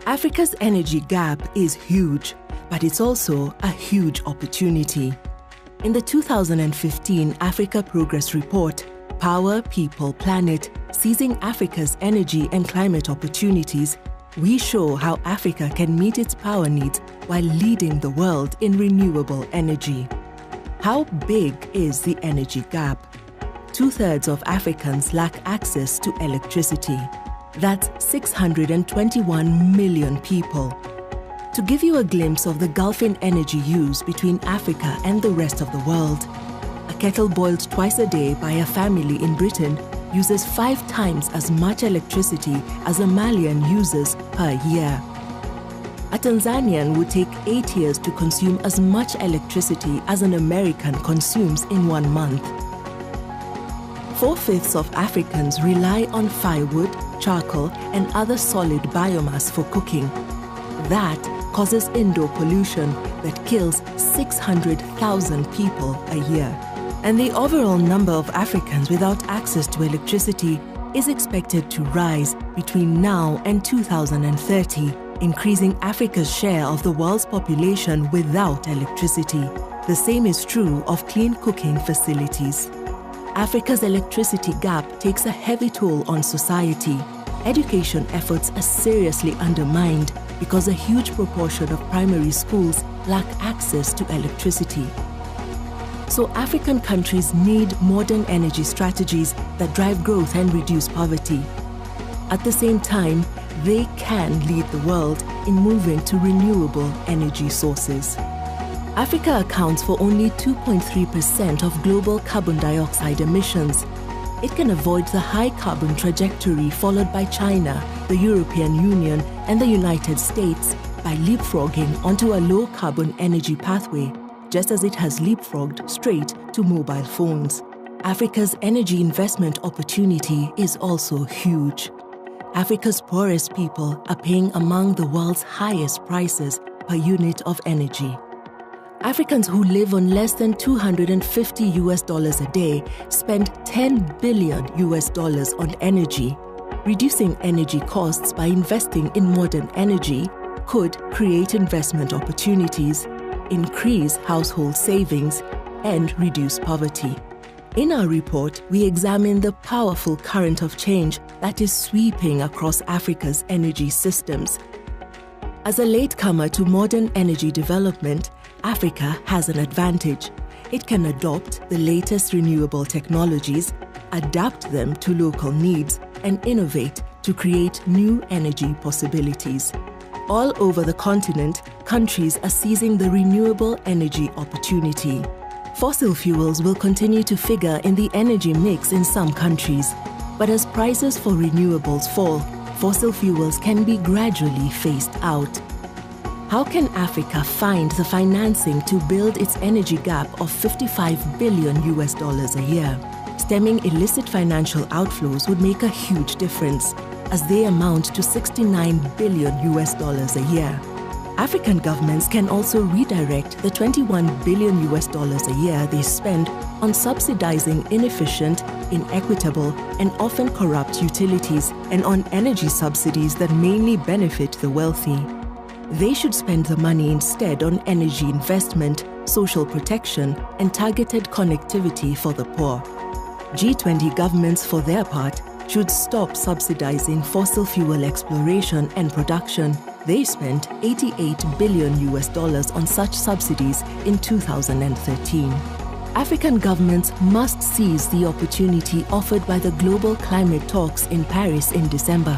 Africa's energy gap is huge, but it's also a huge opportunity. In the 2015 Africa Progress Report, Power, People, Planet, Seizing Africa's Energy and Climate Opportunities, we show how Africa can meet its power needs while leading the world in renewable energy. How big is the energy gap? 2/3 of Africans lack access to electricity. That's 621 million people. To give you a glimpse of the gulf in energy use between Africa and the rest of the world, a kettle boiled twice a day by a family in Britain uses 5 times as much electricity as a Malian uses per year. A Tanzanian would take 8 years to consume as much electricity as an American consumes in 1 month. 4/5 of Africans rely on firewood, charcoal, and other solid biomass for cooking. That causes indoor pollution that kills 600,000 people a year. And the overall number of Africans without access to electricity is expected to rise between now and 2030, increasing Africa's share of the world's population without electricity. The same is true of clean cooking facilities. Africa's electricity gap takes a heavy toll on society. Education efforts are seriously undermined because a huge proportion of primary schools lack access to electricity. So African countries need modern energy strategies that drive growth and reduce poverty. At the same time, they can lead the world in moving to renewable energy sources. Africa accounts for only 2.3% of global carbon dioxide emissions. It can avoid the high carbon trajectory followed by China, the European Union, and the United States by leapfrogging onto a low carbon energy pathway, just as it has leapfrogged straight to mobile phones. Africa's energy investment opportunity is also huge. Africa's poorest people are paying among the world's highest prices per unit of energy. Africans who live on less than $250 a day spend $10 billion on energy. Reducing energy costs by investing in modern energy could create investment opportunities, increase household savings, and reduce poverty. In our report, we examine the powerful current of change that is sweeping across Africa's energy systems. As a latecomer to modern energy development, Africa has an advantage. It can adopt the latest renewable technologies, adapt them to local needs, and innovate to create new energy possibilities. All over the continent, countries are seizing the renewable energy opportunity. Fossil fuels will continue to figure in the energy mix in some countries, but as prices for renewables fall, fossil fuels can be gradually phased out. How can Africa find the financing to build its energy gap of $55 billion a year? Stemming illicit financial outflows would make a huge difference, as they amount to $69 billion a year. African governments can also redirect the $21 billion a year they spend on subsidizing inefficient, inequitable, and often corrupt utilities and on energy subsidies that mainly benefit the wealthy. They should spend the money instead on energy investment, social protection, and targeted connectivity for the poor. G20 governments, for their part, should stop subsidizing fossil fuel exploration and production. They spent $88 billion on such subsidies in 2013. African governments must seize the opportunity offered by the global climate talks in Paris in December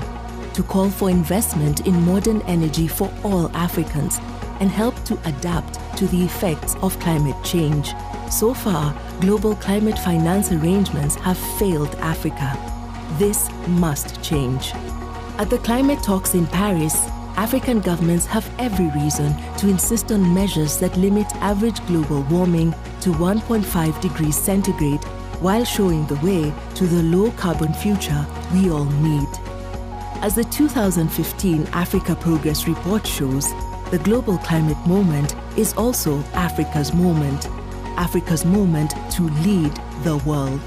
to call for investment in modern energy for all Africans and help to adapt to the effects of climate change. So far, global climate finance arrangements have failed Africa. This must change. At the climate talks in Paris, African governments have every reason to insist on measures that limit average global warming to 1.5 degrees centigrade while showing the way to the low-carbon future we all need. As the 2015 Africa Progress Report shows, the global climate moment is also Africa's moment to lead the world.